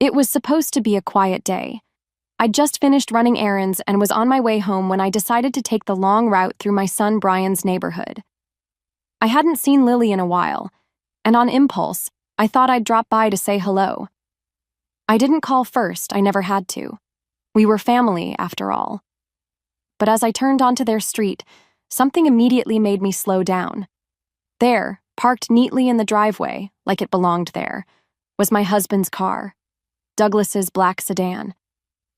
It was supposed to be a quiet day. I'd just finished running errands and was on my way home when I decided to take the long route through my son Brian's neighborhood. I hadn't seen Lily in a while, and on impulse, I thought I'd drop by to say hello. I didn't call first, I never had to. We were family, after all. But as I turned onto their street, something immediately made me slow down. There, parked neatly in the driveway, like it belonged there, was my husband's car, Douglas's black sedan,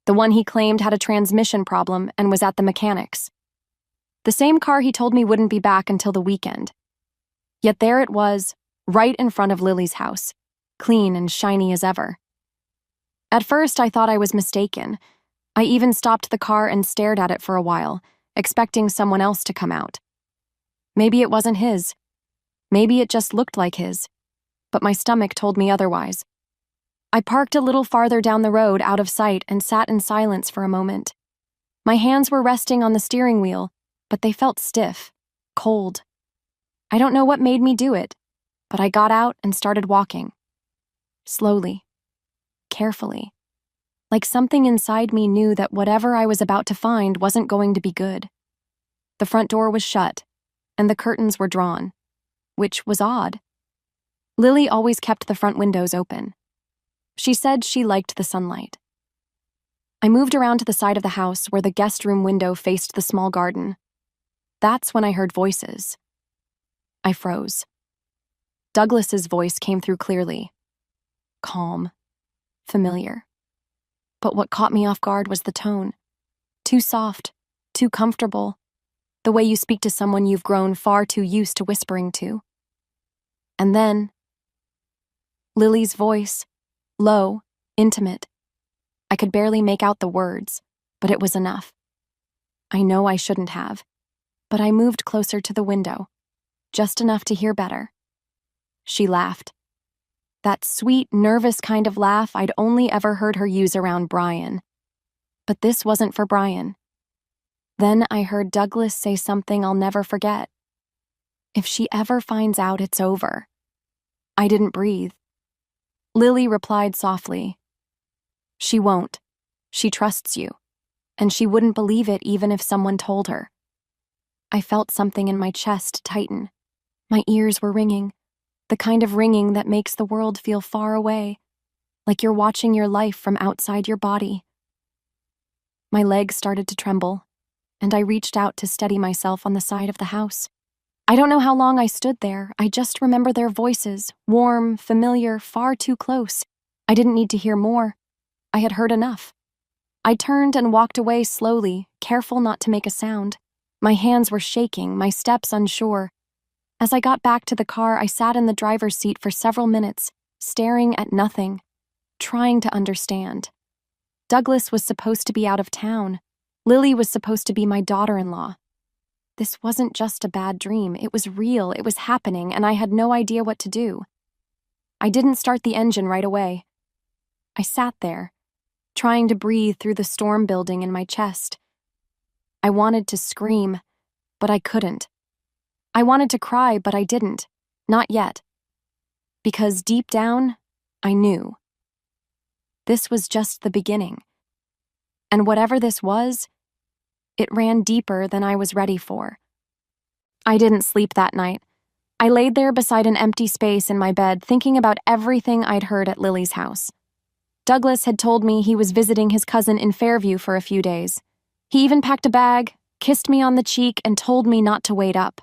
the one he claimed had a transmission problem and was at the mechanic's. The same car he told me wouldn't be back until the weekend. Yet there it was, right in front of Lily's house, clean and shiny as ever. At first, I thought I was mistaken. I even stopped the car and stared at it for a while, expecting someone else to come out. Maybe it wasn't his. Maybe it just looked like his. But my stomach told me otherwise. I parked a little farther down the road out of sight and sat in silence for a moment. My hands were resting on the steering wheel, but they felt stiff, cold. I don't know what made me do it, but I got out and started walking. Slowly, carefully, like something inside me knew that whatever I was about to find wasn't going to be good. The front door was shut, and the curtains were drawn, which was odd. Lily always kept the front windows open. She said she liked the sunlight. I moved around to the side of the house where the guest room window faced the small garden. That's when I heard voices. I froze. Douglas's voice came through clearly. Calm. Familiar. But what caught me off guard was the tone. Too soft. Too comfortable. The way you speak to someone you've grown far too used to whispering to. And then, Lily's voice. Low, intimate. I could barely make out the words, but it was enough. I know I shouldn't have, but I moved closer to the window, just enough to hear better. She laughed. That sweet, nervous kind of laugh I'd only ever heard her use around Brian. But this wasn't for Brian. Then I heard Douglas say something I'll never forget. If she ever finds out, it's over. I didn't breathe. Lily replied softly. She won't. She trusts you. And she wouldn't believe it even if someone told her. I felt something in my chest tighten. My ears were ringing. The kind of ringing that makes the world feel far away, like you're watching your life from outside your body. My legs started to tremble, and I reached out to steady myself on the side of the house. I don't know how long I stood there. I just remember their voices, warm, familiar, far too close. I didn't need to hear more. I had heard enough. I turned and walked away slowly, careful not to make a sound. My hands were shaking, my steps unsure. As I got back to the car, I sat in the driver's seat for several minutes, staring at nothing, trying to understand. Douglas was supposed to be out of town. Lily was supposed to be my daughter-in-law. This wasn't just a bad dream. It was real, it was happening, and I had no idea what to do. I didn't start the engine right away. I sat there, trying to breathe through the storm building in my chest. I wanted to scream, but I couldn't. I wanted to cry, but I didn't. Not yet. Because deep down, I knew. This was just the beginning. And whatever this was, it ran deeper than I was ready for. I didn't sleep that night. I laid there beside an empty space in my bed, thinking about everything I'd heard at Lily's house. Douglas had told me he was visiting his cousin in Fairview for a few days. He even packed a bag, kissed me on the cheek, and told me not to wait up.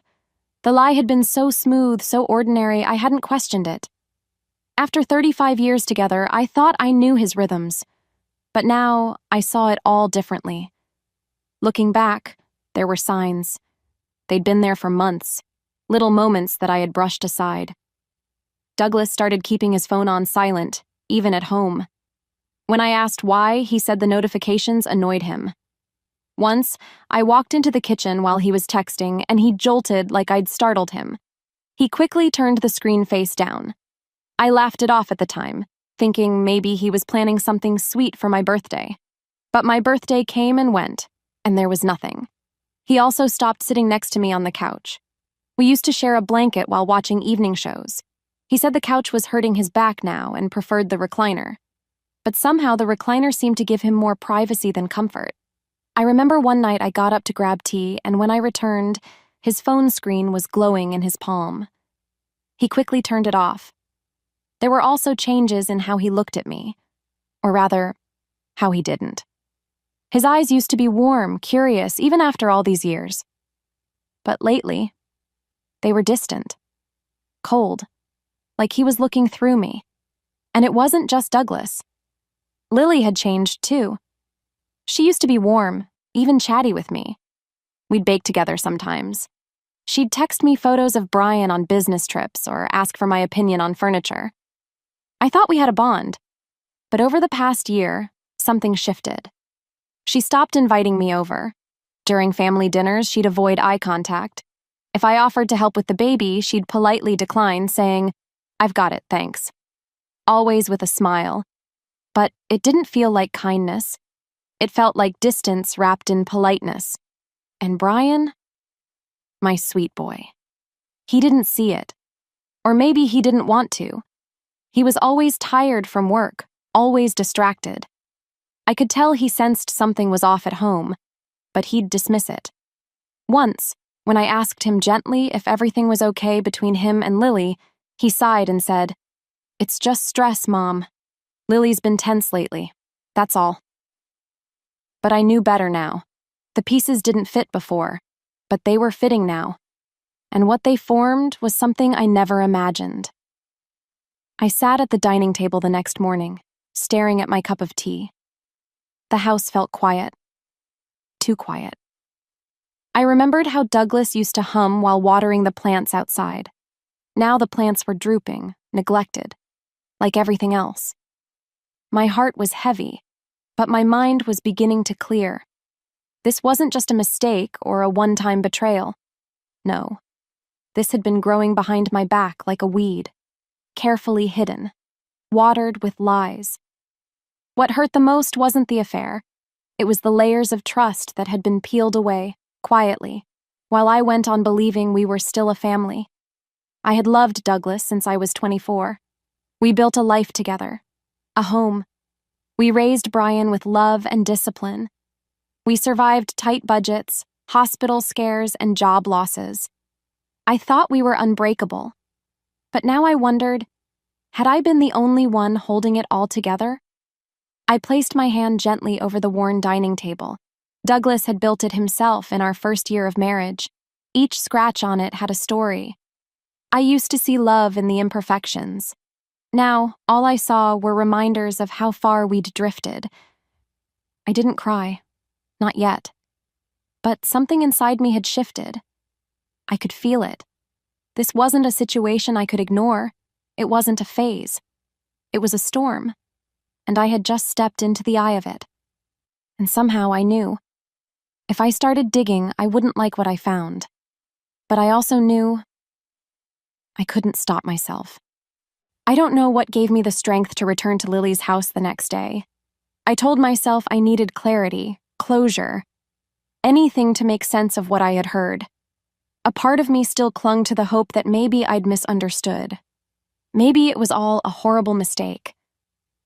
The lie had been so smooth, so ordinary, I hadn't questioned it. After 35 years together, I thought I knew his rhythms. But now, I saw it all differently. Looking back, there were signs. They'd been there for months, little moments that I had brushed aside. Douglas started keeping his phone on silent, even at home. When I asked why, he said the notifications annoyed him. Once, I walked into the kitchen while he was texting, and he jolted like I'd startled him. He quickly turned the screen face down. I laughed it off at the time, thinking maybe he was planning something sweet for my birthday. But my birthday came and went, and there was nothing. He also stopped sitting next to me on the couch. We used to share a blanket while watching evening shows. He said the couch was hurting his back now and preferred the recliner. but somehow the recliner seemed to give him more privacy than comfort. I remember one night I got up to grab tea, and when I returned, his phone screen was glowing in his palm. He quickly turned it off. There were also changes in how he looked at me, or rather, how he didn't. His eyes used to be warm, curious, even after all these years. But lately, they were distant, cold, like he was looking through me. And it wasn't just Douglas. Lily had changed too. She used to be warm, even chatty with me. We'd bake together sometimes. She'd text me photos of Brian on business trips or ask for my opinion on furniture. I thought we had a bond, but over the past year, something shifted. She stopped inviting me over. During family dinners, she'd avoid eye contact. If I offered to help with the baby, she'd politely decline, saying, "I've got it, thanks." Always with a smile. But it didn't feel like kindness. It felt like distance wrapped in politeness. And Brian? My sweet boy. He didn't see it. Or maybe he didn't want to. He was always tired from work, always distracted. I could tell he sensed something was off at home, but he'd dismiss it. Once, when I asked him gently if everything was okay between him and Lily, he sighed and said, "It's just stress, Mom. Lily's been tense lately. That's all." But I knew better now. The pieces didn't fit before, but they were fitting now. And what they formed was something I never imagined. I sat at the dining table the next morning, staring at my cup of tea. The house felt quiet. Too quiet. I remembered how Douglas used to hum while watering the plants outside. Now the plants were drooping, neglected, like everything else. My heart was heavy, but my mind was beginning to clear. This wasn't just a mistake or a one-time betrayal. No, this had been growing behind my back like a weed, carefully hidden, watered with lies. What hurt the most wasn't the affair. It was the layers of trust that had been peeled away, quietly, while I went on believing we were still a family. I had loved Douglas since I was 24. We built a life together, a home. We raised Brian with love and discipline. We survived tight budgets, hospital scares, and job losses. I thought we were unbreakable. But now I wondered, had I been the only one holding it all together? I placed my hand gently over the worn dining table. Douglas had built it himself in our first year of marriage. Each scratch on it had a story. I used to see love in the imperfections. Now, all I saw were reminders of how far we'd drifted. I didn't cry. Not yet. But something inside me had shifted. I could feel it. This wasn't a situation I could ignore. It wasn't a phase. It was a storm. And I had just stepped into the eye of it. And somehow I knew. If I started digging, I wouldn't like what I found. But I also knew I couldn't stop myself. I don't know what gave me the strength to return to Lily's house the next day. I told myself I needed clarity, closure, anything to make sense of what I had heard. A part of me still clung to the hope that maybe I'd misunderstood. Maybe it was all a horrible mistake.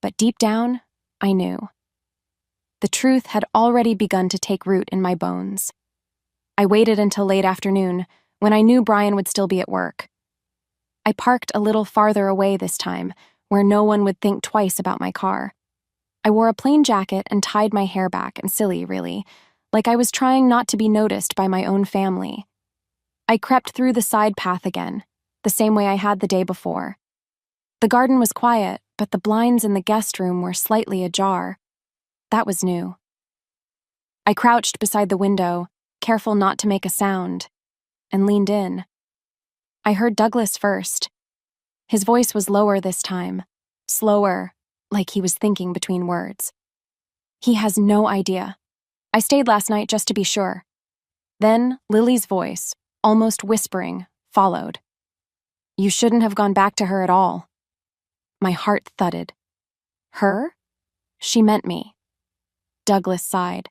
But deep down, I knew. The truth had already begun to take root in my bones. I waited until late afternoon, when I knew Brian would still be at work. I parked a little farther away this time, where no one would think twice about my car. I wore a plain jacket and tied my hair back, and silly, really, like I was trying not to be noticed by my own family. I crept through the side path again, the same way I had the day before. The garden was quiet, but the blinds in the guest room were slightly ajar. That was new. I crouched beside the window, careful not to make a sound, and leaned in. I heard Douglas first. His voice was lower this time, slower, like he was thinking between words. He has no idea. I stayed last night just to be sure. Then Lily's voice, almost whispering, followed. "You shouldn't have gone back to her at all." My heart thudded. Her? She meant me. Douglas sighed.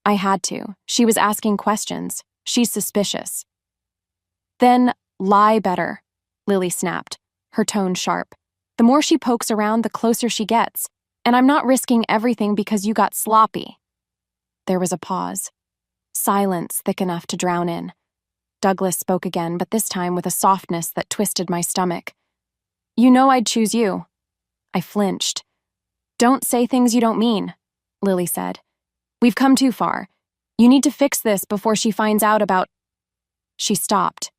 I had to. She was asking questions. She's suspicious. Then, lie better, Lily snapped, her tone sharp. The more she pokes around, the closer she gets. And I'm not risking everything because you got sloppy. There was a pause. Silence thick enough to drown in. Douglas spoke again, but this time with a softness that twisted my stomach. You know I'd choose you. I flinched. Don't say things you don't mean, Lily said. We've come too far. You need to fix this before she finds out about... She stopped.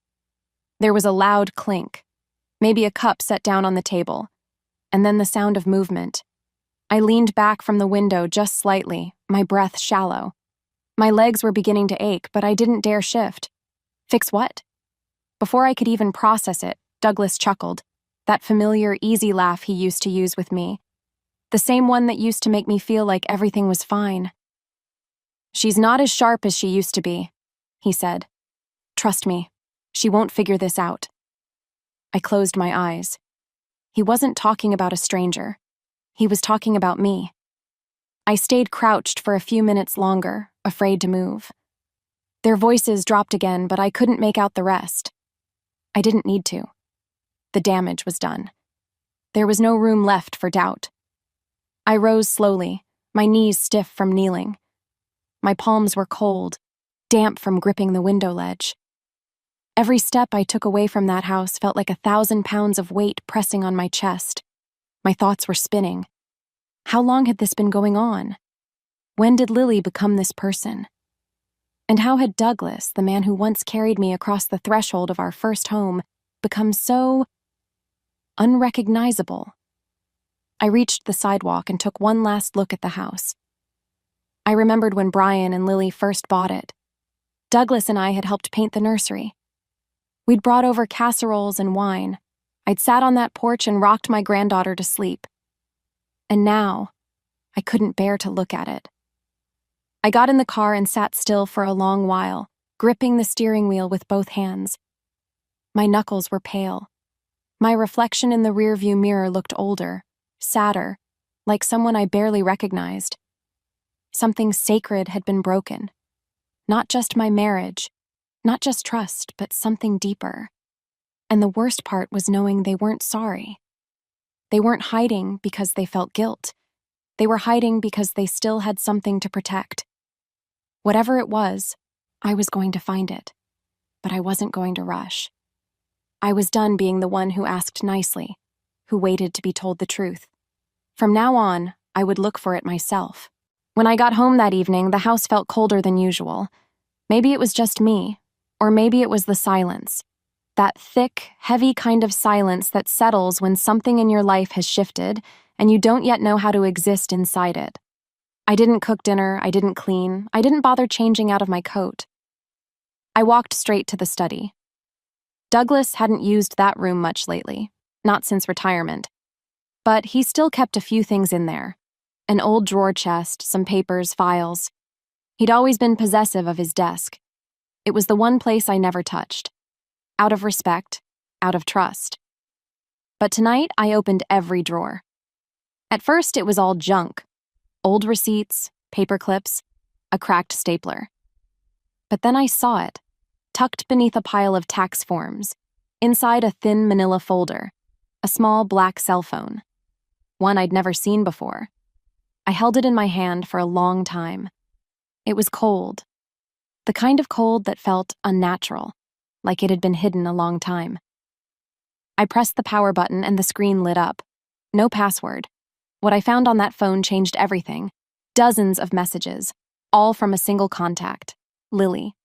There was a loud clink, maybe a cup set down on the table, and then the sound of movement. I leaned back from the window just slightly, my breath shallow. My legs were beginning to ache, but I didn't dare shift. Fix what? Before I could even process it, Douglas chuckled, that familiar, easy laugh he used to use with me. The same one that used to make me feel like everything was fine. She's not as sharp as she used to be, he said. Trust me, she won't figure this out. I closed my eyes. He wasn't talking about a stranger. He was talking about me. I stayed crouched for a few minutes longer, afraid to move. Their voices dropped again, but I couldn't make out the rest. I didn't need to. The damage was done. There was no room left for doubt. I rose slowly, my knees stiff from kneeling. My palms were cold, damp from gripping the window ledge. Every step I took away from that house felt like 1,000 pounds of weight pressing on my chest. My thoughts were spinning. How long had this been going on? When did Lily become this person? And how had Douglas, the man who once carried me across the threshold of our first home, become so unrecognizable? I reached the sidewalk and took one last look at the house. I remembered when Brian and Lily first bought it. Douglas and I had helped paint the nursery. We'd brought over casseroles and wine. I'd sat on that porch and rocked my granddaughter to sleep. And now, I couldn't bear to look at it. I got in the car and sat still for a long while, gripping the steering wheel with both hands. My knuckles were pale. My reflection in the rearview mirror looked older, sadder, like someone I barely recognized. Something sacred had been broken. Not just my marriage, not just trust, but something deeper. And the worst part was knowing they weren't sorry. They weren't hiding because they felt guilt. They were hiding because they still had something to protect. Whatever it was, I was going to find it. But I wasn't going to rush. I was done being the one who asked nicely, who waited to be told the truth. From now on, I would look for it myself. When I got home that evening, the house felt colder than usual. Maybe it was just me, or maybe it was the silence. That thick, heavy kind of silence that settles when something in your life has shifted and you don't yet know how to exist inside it. I didn't cook dinner, I didn't clean, I didn't bother changing out of my coat. I walked straight to the study. Douglas hadn't used that room much lately, not since retirement. But he still kept a few things in there. An old drawer chest, some papers, files. He'd always been possessive of his desk. It was the one place I never touched. Out of respect, out of trust. But tonight, I opened every drawer. At first, it was all junk. Old receipts, paper clips, a cracked stapler. But then I saw it, tucked beneath a pile of tax forms, inside a thin manila folder, a small black cell phone. One I'd never seen before. I held it in my hand for a long time. It was cold. The kind of cold that felt unnatural, like it had been hidden a long time. I pressed the power button and the screen lit up. No password. What I found on that phone changed everything. Dozens of messages, all from a single contact, Lily.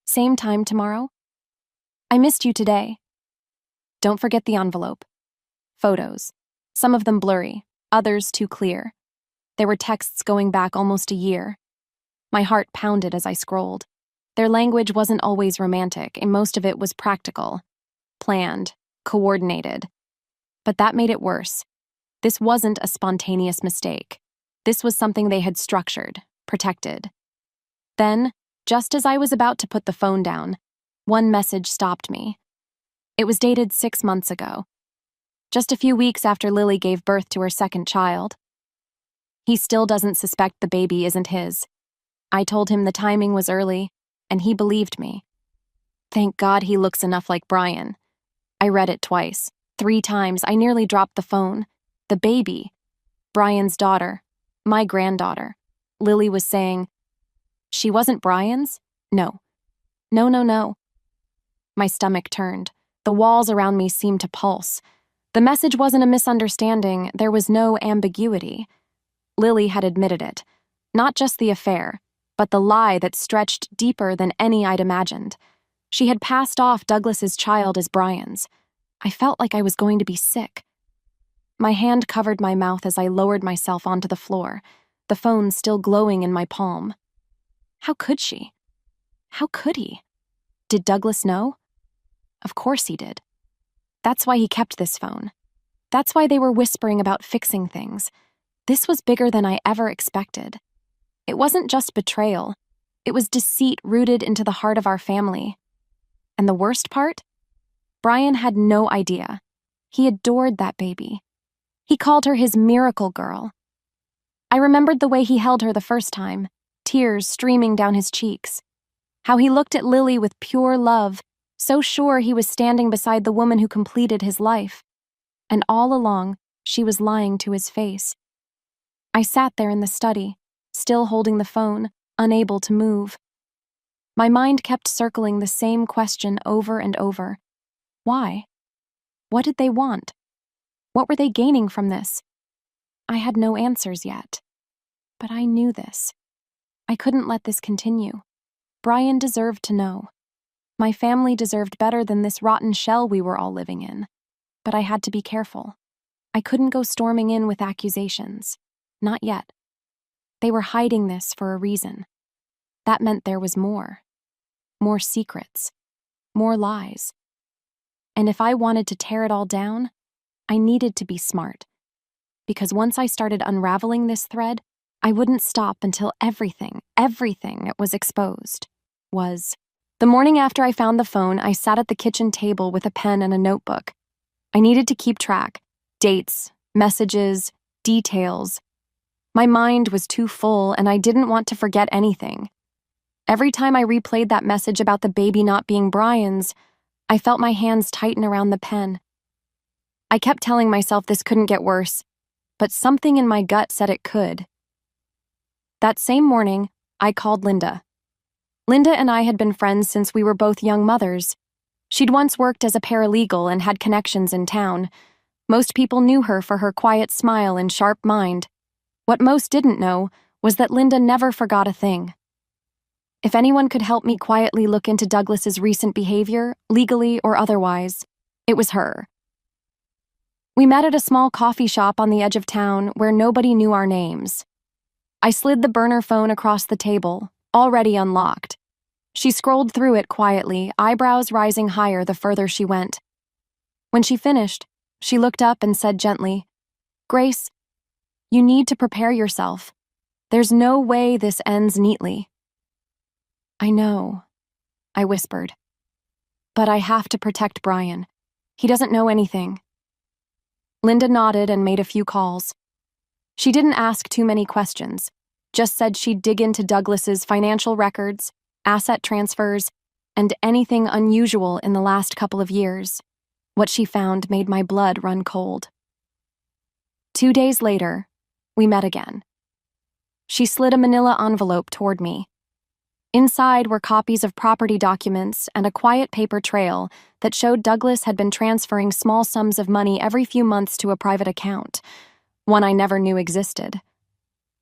Same time tomorrow? I missed you today. Don't forget the envelope. Photos. Some of them blurry, others too clear. There were texts going back almost a year. My heart pounded as I scrolled. Their language wasn't always romantic, and most of it was practical, planned, coordinated. But that made it worse. This wasn't a spontaneous mistake. This was something they had structured, protected. Then, just as I was about to put the phone down, one message stopped me. It was dated 6 months ago, just a few weeks after Lily gave birth to her second child. He still doesn't suspect the baby isn't his. I told him the timing was early, and he believed me. Thank God he looks enough like Brian. I read it twice, 3 times. I nearly dropped the phone. The baby. Brian's daughter. My granddaughter. Lily was saying, "She wasn't Brian's? No. No, no, no." My stomach turned. The walls around me seemed to pulse. The message wasn't a misunderstanding, there was no ambiguity. Lily had admitted it. Not just the affair, but the lie that stretched deeper than any I'd imagined. She had passed off Douglas's child as Brian's. I felt like I was going to be sick. My hand covered my mouth as I lowered myself onto the floor, the phone still glowing in my palm. How could she? How could he? Did Douglas know? Of course he did. That's why he kept this phone. That's why they were whispering about fixing things. This was bigger than I ever expected. It wasn't just betrayal. It was deceit rooted into the heart of our family. And the worst part? Brian had no idea. He adored that baby. He called her his miracle girl. I remembered the way he held her the first time, tears streaming down his cheeks. How he looked at Lily with pure love, so sure he was standing beside the woman who completed his life. And all along, she was lying to his face. I sat there in the study, still holding the phone, unable to move. My mind kept circling the same question over and over. Why? What did they want? What were they gaining from this? I had no answers yet. But I knew this. I couldn't let this continue. Brian deserved to know. My family deserved better than this rotten shell we were all living in. But I had to be careful. I couldn't go storming in with accusations. Not yet. They were hiding this for a reason. That meant there was more. More secrets. More lies. And if I wanted to tear it all down, I needed to be smart. Because once I started unraveling this thread, I wouldn't stop until everything was exposed. The morning after I found the phone, I sat at the kitchen table with a pen and a notebook. I needed to keep track. Dates, messages, details. My mind was too full, and I didn't want to forget anything. Every time I replayed that message about the baby not being Brian's, I felt my hands tighten around the pen. I kept telling myself this couldn't get worse, but something in my gut said it could. That same morning, I called Linda. Linda and I had been friends since we were both young mothers. She'd once worked as a paralegal and had connections in town. Most people knew her for her quiet smile and sharp mind. What most didn't know was that Linda never forgot a thing. If anyone could help me quietly look into Douglas's recent behavior, legally or otherwise, it was her. We met at a small coffee shop on the edge of town where nobody knew our names. I slid the burner phone across the table, already unlocked. She scrolled through it quietly, eyebrows rising higher the further she went. When she finished, she looked up and said gently, "Grace, you need to prepare yourself. There's no way this ends neatly." "I know," I whispered. "But I have to protect Brian. He doesn't know anything." Linda nodded and made a few calls. She didn't ask too many questions, just said she'd dig into Douglas's financial records, asset transfers, and anything unusual in the last couple of years. What she found made my blood run cold. 2 days later, we met again. She slid a manila envelope toward me. Inside were copies of property documents and a quiet paper trail that showed Douglas had been transferring small sums of money every few months to a private account, one I never knew existed.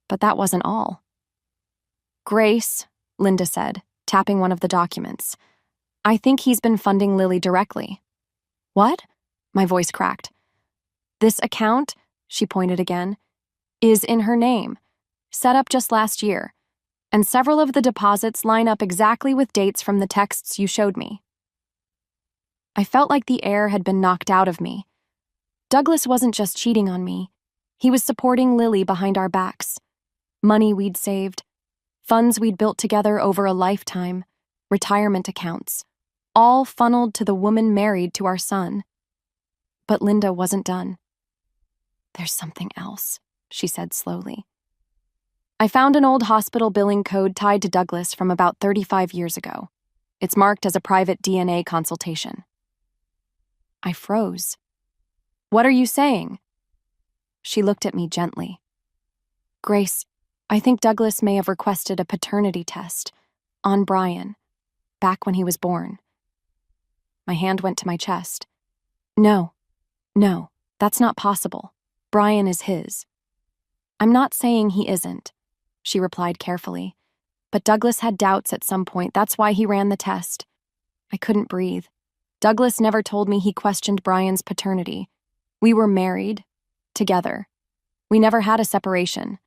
But that wasn't all. "Grace," Linda said, tapping one of the documents, "I think he's been funding Lily directly." "What?" My voice cracked. "This account," she pointed again, "is in her name, set up just last year, and several of the deposits line up exactly with dates from the texts you showed me." I felt like the air had been knocked out of me. Douglas wasn't just cheating on me. He was supporting Lily behind our backs. Money we'd saved, funds we'd built together over a lifetime, retirement accounts, all funneled to the woman married to our son. But Linda wasn't done. "There's something else," she said slowly. I found an old hospital billing code tied to Douglas from about 35 years ago. It's marked as a private DNA consultation. I froze. "What are you saying?" She looked at me gently. Grace, I think Douglas may have requested a paternity test on Brian, back when he was born. My hand went to my chest. No, that's not possible. Brian is his. I'm not saying he isn't, she replied carefully. But Douglas had doubts at some point. That's why he ran the test. I couldn't breathe. Douglas never told me he questioned Brian's paternity. We were married, together. We never had a separation.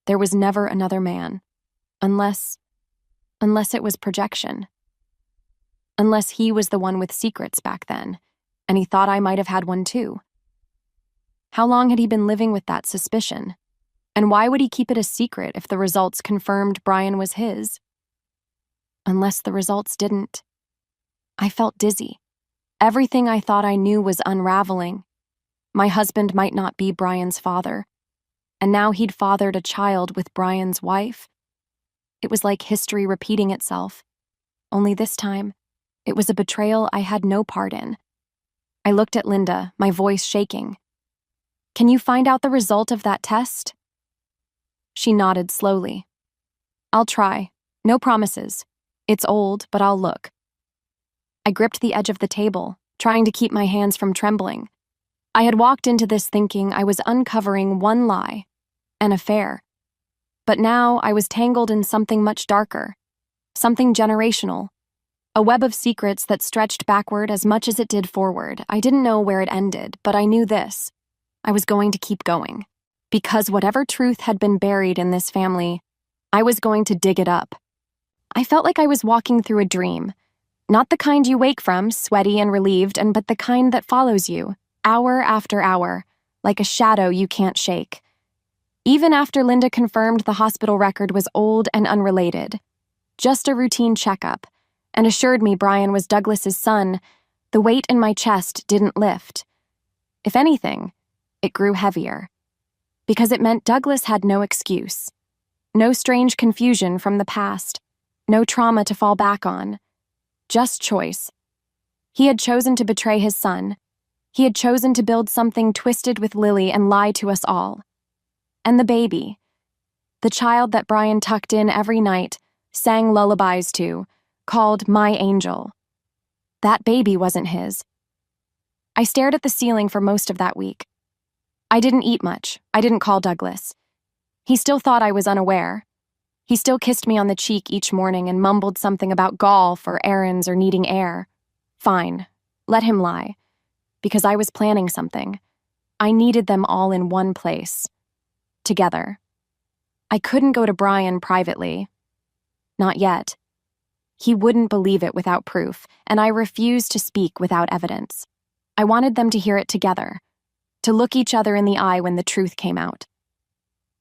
There was never another man. Unless it was projection. Unless he was the one with secrets back then, and he thought I might have had one too. How long had he been living with that suspicion? And why would he keep it a secret if the results confirmed Brian was his? Unless the results didn't. I felt dizzy. Everything I thought I knew was unraveling. My husband might not be Brian's father, and now he'd fathered a child with Brian's wife. It was like history repeating itself. Only this time, it was a betrayal I had no part in. I looked at Linda, my voice shaking. Can you find out the result of that test? She nodded slowly. I'll try. No promises. It's old, but I'll look. I gripped the edge of the table, trying to keep my hands from trembling. I had walked into this thinking I was uncovering one lie, an affair. But now I was tangled in something much darker, something generational, a web of secrets that stretched backward as much as it did forward. I didn't know where it ended, but I knew this. I was going to keep going. Because whatever truth had been buried in this family, I was going to dig it up. I felt like I was walking through a dream. Not the kind you wake from, sweaty and relieved, but the kind that follows you, hour after hour, like a shadow you can't shake. Even after Linda confirmed the hospital record was old and unrelated, just a routine checkup, and assured me Brian was Douglas's son, the weight in my chest didn't lift. If anything, it grew heavier. Because it meant Douglas had no excuse. No strange confusion from the past. No trauma to fall back on. Just choice. He had chosen to betray his son. He had chosen to build something twisted with Lily and lie to us all. And the baby. The child that Brian tucked in every night, sang lullabies to, called my angel. That baby wasn't his. I stared at the ceiling for most of that week. I didn't eat much. I didn't call Douglas. He still thought I was unaware. He still kissed me on the cheek each morning and mumbled something about golf or errands or needing air. Fine, let him lie. Because I was planning something. I needed them all in one place. Together. I couldn't go to Brian privately. Not yet. He wouldn't believe it without proof, and I refused to speak without evidence. I wanted them to hear it together. To look each other in the eye when the truth came out.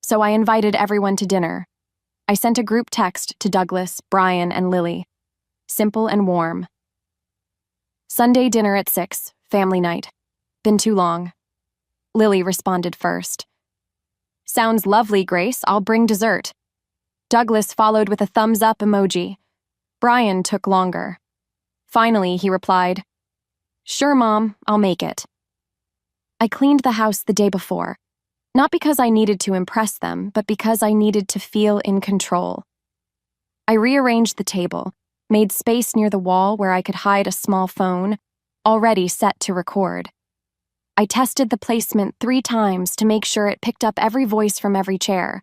So I invited everyone to dinner. I sent a group text to Douglas, Brian, and Lily. Simple and warm. Sunday dinner at 6, family night. Been too long. Lily responded first. Sounds lovely, Grace. I'll bring dessert. Douglas followed with a thumbs up emoji. Brian took longer. Finally, he replied, Sure, Mom, I'll make it. I cleaned the house the day before, not because I needed to impress them, but because I needed to feel in control. I rearranged the table, made space near the wall where I could hide a small phone, already set to record. I tested the placement 3 times to make sure it picked up every voice from every chair.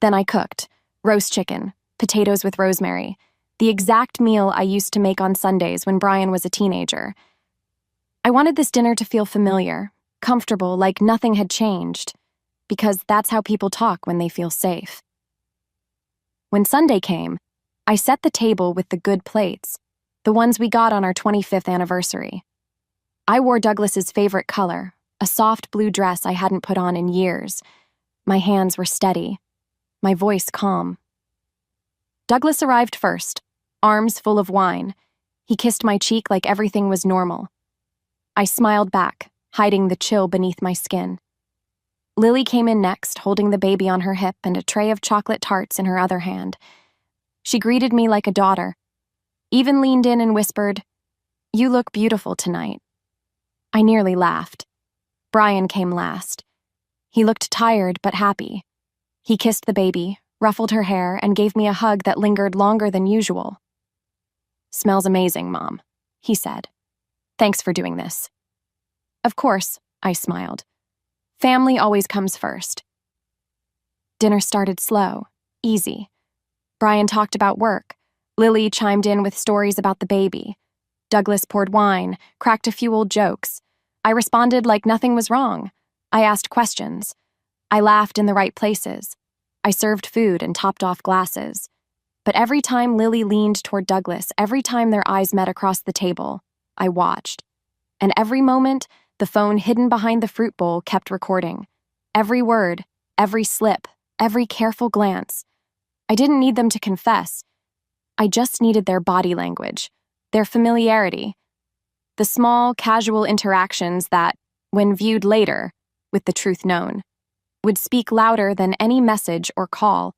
Then I cooked roast chicken, potatoes with rosemary, the exact meal I used to make on Sundays when Brian was a teenager. I wanted this dinner to feel familiar, comfortable, like nothing had changed, because that's how people talk when they feel safe. When Sunday came, I set the table with the good plates, the ones we got on our 25th anniversary. I wore Douglas's favorite color, a soft blue dress I hadn't put on in years. My hands were steady, my voice calm. Douglas arrived first, arms full of wine. He kissed my cheek like everything was normal. I smiled back, hiding the chill beneath my skin. Lily came in next, holding the baby on her hip and a tray of chocolate tarts in her other hand. She greeted me like a daughter, even leaned in and whispered, "You look beautiful tonight." I nearly laughed. Brian came last. He looked tired but happy. He kissed the baby, ruffled her hair, and gave me a hug that lingered longer than usual. "Smells amazing, Mom," he said. "Thanks for doing this." "Of course," I smiled. "Family always comes first." Dinner started slow, easy. Brian talked about work. Lily chimed in with stories about the baby. Douglas poured wine, cracked a few old jokes. I responded like nothing was wrong. I asked questions. I laughed in the right places. I served food and topped off glasses. But every time Lily leaned toward Douglas, every time their eyes met across the table, I watched. And every moment, the phone hidden behind the fruit bowl kept recording. Every word, every slip, every careful glance. I didn't need them to confess. I just needed their body language, their familiarity, the small, casual interactions that, when viewed later, with the truth known, would speak louder than any message or call.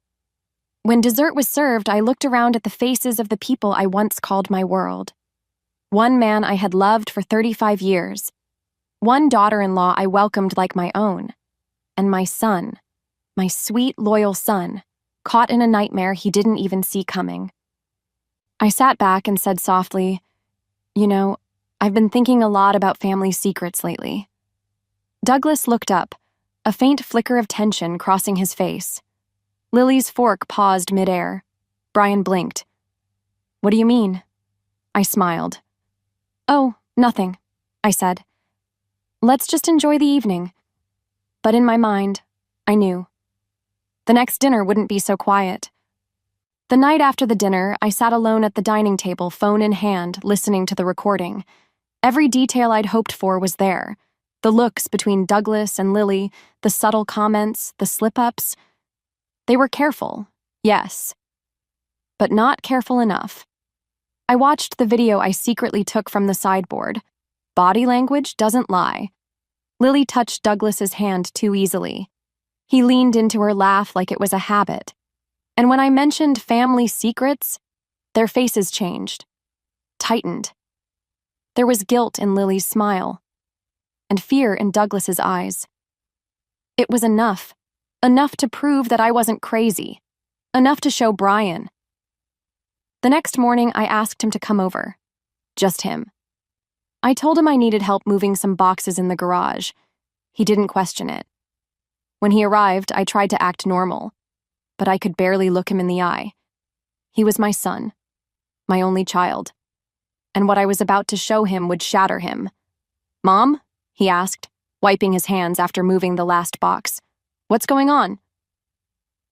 When dessert was served, I looked around at the faces of the people I once called my world. One man I had loved for 35 years. One daughter-in-law I welcomed like my own. And my son, my sweet, loyal son, caught in a nightmare he didn't even see coming. I sat back and said softly, "You know, I've been thinking a lot about family secrets lately." Douglas looked up, a faint flicker of tension crossing his face. Lily's fork paused midair. Brian blinked. "What do you mean?" I smiled. "Oh, nothing," I said. "Let's just enjoy the evening." But in my mind, I knew. The next dinner wouldn't be so quiet. The night after the dinner, I sat alone at the dining table, phone in hand, listening to the recording. Every detail I'd hoped for was there. The looks between Douglas and Lily, the subtle comments, the slip-ups. They were careful, yes, but not careful enough. I watched the video I secretly took from the sideboard. Body language doesn't lie. Lily touched Douglas's hand too easily. He leaned into her laugh like it was a habit. And when I mentioned family secrets, their faces changed, tightened. There was guilt in Lily's smile, and fear in Douglas's eyes. It was enough to prove that I wasn't crazy, enough to show Brian. The next morning, I asked him to come over. Just him. I told him I needed help moving some boxes in the garage. He didn't question it. When he arrived, I tried to act normal, but I could barely look him in the eye. He was my son, my only child, and what I was about to show him would shatter him. "Mom?" he asked, wiping his hands after moving the last box. "What's going on?"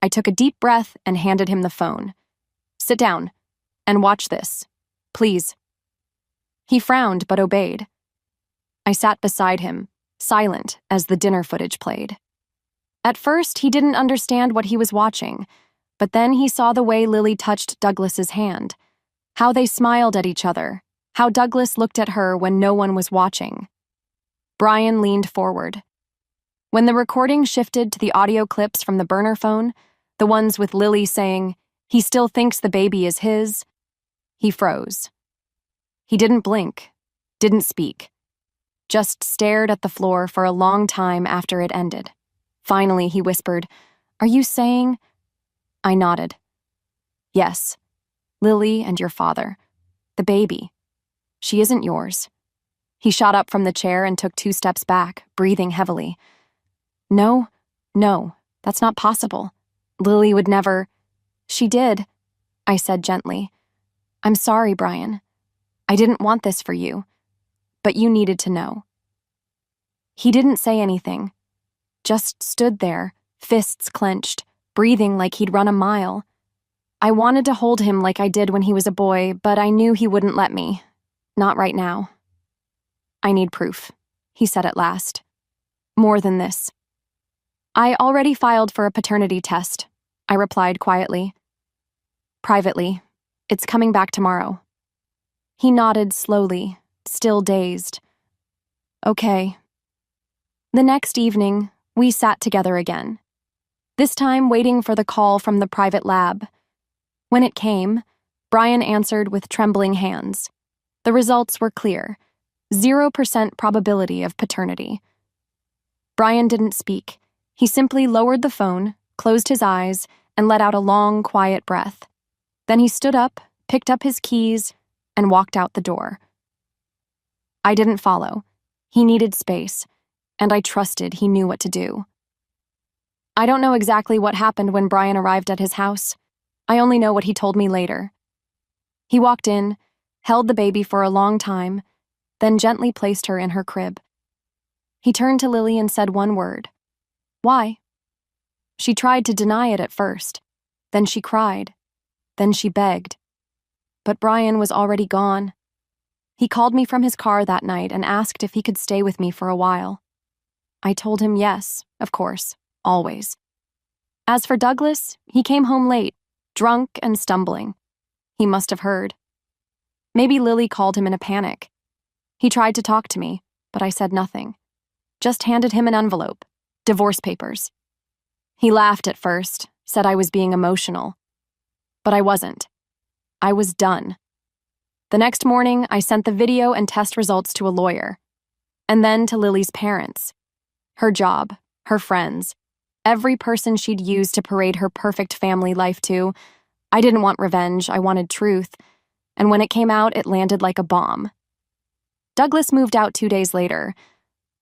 I took a deep breath and handed him the phone. "Sit down and watch this, please." He frowned but obeyed. I sat beside him, silent as the dinner footage played. At first, he didn't understand what he was watching, but then he saw the way Lily touched Douglas's hand, how they smiled at each other, how Douglas looked at her when no one was watching. Brian leaned forward. When the recording shifted to the audio clips from the burner phone, the ones with Lily saying, "He still thinks the baby is his," he froze. He didn't blink, didn't speak, just stared at the floor for a long time after it ended. Finally, he whispered, "Are you saying—" I nodded. "Yes, Lily and your father. The baby. She isn't yours." He shot up from the chair and took 2 steps back, breathing heavily. No, that's not possible. Lily would never—" "She did," I said gently. "I'm sorry, Brian. I didn't want this for you, but you needed to know." He didn't say anything, just stood there, fists clenched, breathing like he'd run a mile. I wanted to hold him like I did when he was a boy, but I knew he wouldn't let me. Not right now. "I need proof," he said at last. "More than this." "I already filed for a paternity test," I replied quietly. "Privately. It's coming back tomorrow." He nodded slowly, still dazed. "Okay." The next evening, we sat together again. This time waiting for the call from the private lab. When it came, Brian answered with trembling hands. The results were clear. 0% probability of paternity. Brian didn't speak. He simply lowered the phone, closed his eyes, and let out a long, quiet breath. Then he stood up, picked up his keys, and walked out the door. I didn't follow. He needed space, and I trusted he knew what to do. I don't know exactly what happened when Brian arrived at his house. I only know what he told me later. He walked in, held the baby for a long time, then gently placed her in her crib. He turned to Lily and said one word. "Why?" She tried to deny it at first. Then she cried. Then she begged. But Brian was already gone. He called me from his car that night and asked if he could stay with me for a while. I told him yes, of course, always. As for Douglas, he came home late, drunk and stumbling. He must have heard. Maybe Lily called him in a panic. He tried to talk to me, but I said nothing. Just handed him an envelope, divorce papers. He laughed at first, said I was being emotional. But I wasn't. I was done. The next morning, I sent the video and test results to a lawyer, and then to Lily's parents. Her job, her friends, every person she'd used to parade her perfect family life to. I didn't want revenge, I wanted truth, and when it came out, it landed like a bomb. Douglas moved out 2 days later.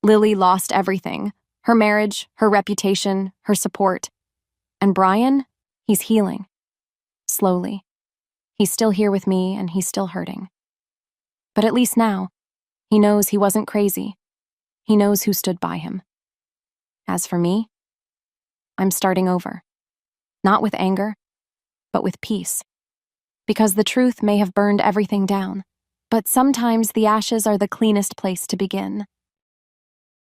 Lily lost everything, her marriage, her reputation, her support. And Brian, he's healing. Slowly. He's still here with me, and he's still hurting. But at least now, he knows he wasn't crazy. He knows who stood by him. As for me, I'm starting over. Not with anger, but with peace. Because the truth may have burned everything down, but sometimes the ashes are the cleanest place to begin.